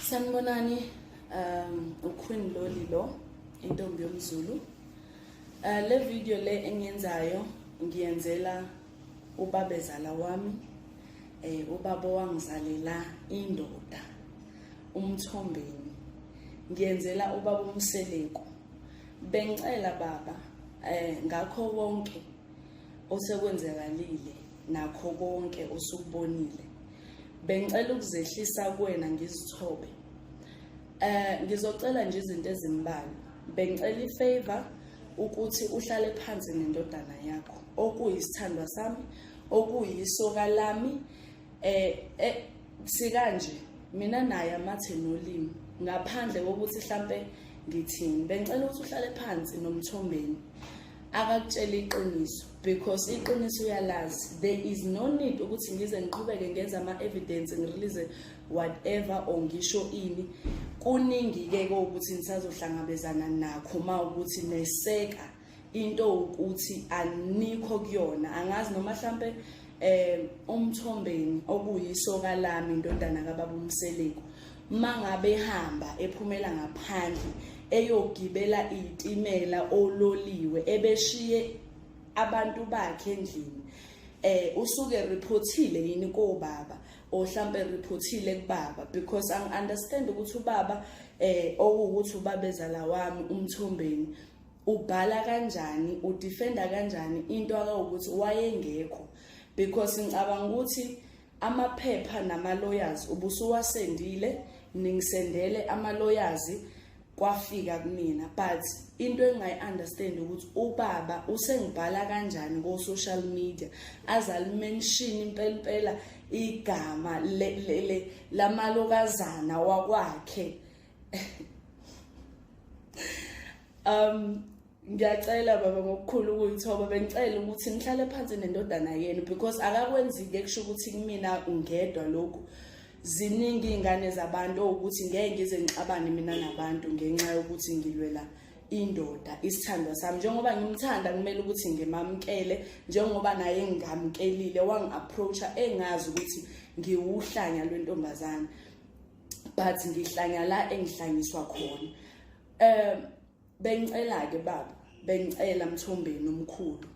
Sanibonani, uQueen Loli lo, intombi yomZulu. Le video le engiyenzayo ngiyenzela ubabezala wami, ubaba wangizalela indoda, umthombeni. Ngiyenzela ubaba Mseleku. Bengicela baba, ngakho konke osekwenzekalile nakho konke osukubonile. Bengicela ukuzehlisa kuwena ngizithobe. Ngizocela nje izinto ezimbalwa. Bengicela ifavor ukuthi uhlale phansi nendodana yakho, okuyisithandwa sami, okuyisoka lami. Sikanje mina naye amathe nolimi ngaphandle kokuthi mhlambe ngithini. Bengicela ukuthi uhlale phansi nomthombeni akakutshela iqiniso, because iqiniso uyalazi. There is no need ukuthi ngize ngiqhubeke ngenza ama-evidence ngirelease whatever or ngisho ini. Kuningi ke ukuthi nisazohlangabezana nakho ma ukuthi neseka into ukuthi anikho kuyona. Angazi noma mhlambe umthombeni okuyisoka lami indodana kaBaba Mseleku mangabe ehamba ephumela ngaphandle eyogibela izitimela ololiwe ebeshiye abantu bakhe endlini, usuke reportile yini kobaba ohlambe reportile kubaba, because I understand ukuthi ubaba okuwukuthi ubabezala wami umthombeni ubhala kanjani, udefenda kanjani into akawukuthi wayengekho, because ngicabanga ukuthi amaphepha nama lawyers ubusuwasendile, ningisendele ama lawyers kwafika kumina. But into engayi-understand ukuthi ubaba usengibhala kanjani ko social media azalimention impela igama lamalokazana wakwakhe. Ngiyacela baba ngokukhulu ukuyithoba, bengicela ukuthi nihlale phansi nendodana yenu, because akakwenzike kusho ukuthi kumina ungedwa lokhu. Ziningi ingane zabantu ukuthi ngeke ngize ngixabane mina nabantu ngenxa yokuthi ngilwela indoda, isithandwa sami. Njengoba ngimthanda kumele ukuthi ngimamkele, njengoba naye ngamkelile wangi-approacha engazi ukuthi ngiwuhlanya lwentombazana, but ngihlanya la engihlangiswa khona. Bengicela ke baba, bengicela mthombeni omkhulu,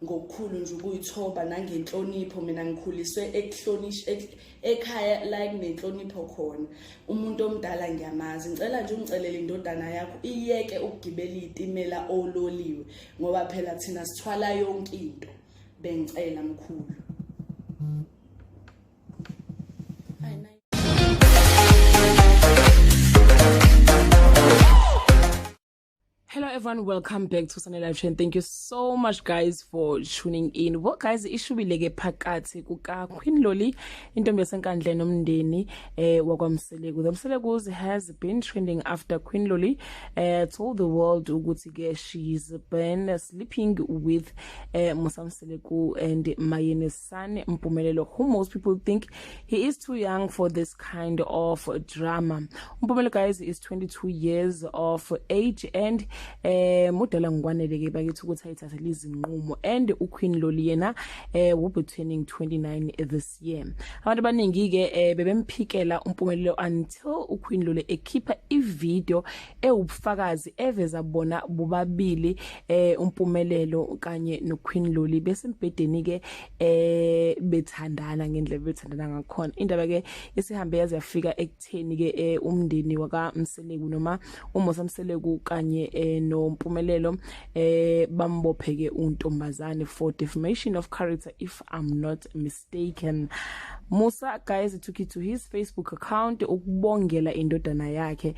ngokukhulu nje ukuyithoba nangenhlonipho. Mina ngikhuliswe ekuhlonishwa ekhaya la kunenhlonipho khona. Umuntu omdala ngiyamazi. Ngicela nje ungicelele indodana yakho iyeke ukugibela izitimela ololiwe, ngoba phela thina sithwala yonke into. Bengicela mkhulu. Hello everyone, welcome back to Sunday Live Chain. Thank you so much guys for tuning in. Well guys, Ishubile Ephakathi Kuka Queen Loli intombi yasenkandleni nomndeni wakwaMseleku. The Mseleku has been trending after Queen Loli told the world ukuthi she's been sleeping with Musa Mseleku and Mayene's son Mpumelelo, who most people think he is too young for this kind of drama. Mpumelelo guys is 22 years of age and mudala ngwanele ke bakithi ukuthi ayithathele izinqumo, and uQueen Loli yena will be turning 29 this year. Abantu abaningi ke bebemphikela uMpumelelo until uQueen Loli ekhipha ivideo ewubufakazi eveza bona bobabili uMpumelelo kanye noQueen Loli besembedeni ke bethandana ngendlela bethandana ngakhona. Indaba ke isihambe yaze yafika ekutheni ke umndeni wakaMseleku noma uMusa Mseleku kanye no Mpumelelo bambopheke untombazane for defamation of character, if I'm not mistaken. Musa guys took it to his Facebook account ukubongela indodana yakhe,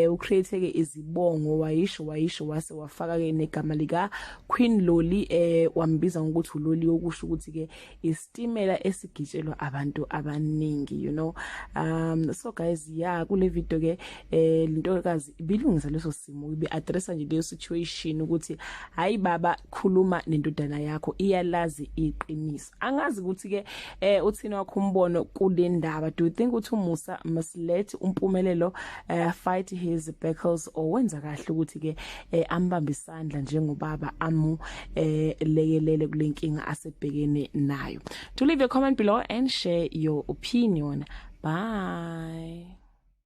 ucreate ke izibongo wayisho wase wafaka ke negama lika Queen Loli, wambiza ngokuthi uLoli okusho ukuthi ke isitimela esigitshelwa abantu abaningi, you know. So guys, yeah, kule video ke lintokazi ibilungisa leso simo, ibe addressa nje leyo situation ukuthi hayi baba, khuluma nendodana yakho, iyalazi iqiniso. Angazi ukuthi ke uthina wakho umbono kule ndaba. Do you think ukuthi uMusa must let uMpumelelo fight his battles, or wenza kahle ukuthi ke ambambe isandla njengobaba amu lekelele kule nkinga asebhekene nayo? Do leave a comment below and share your opinion. Bye.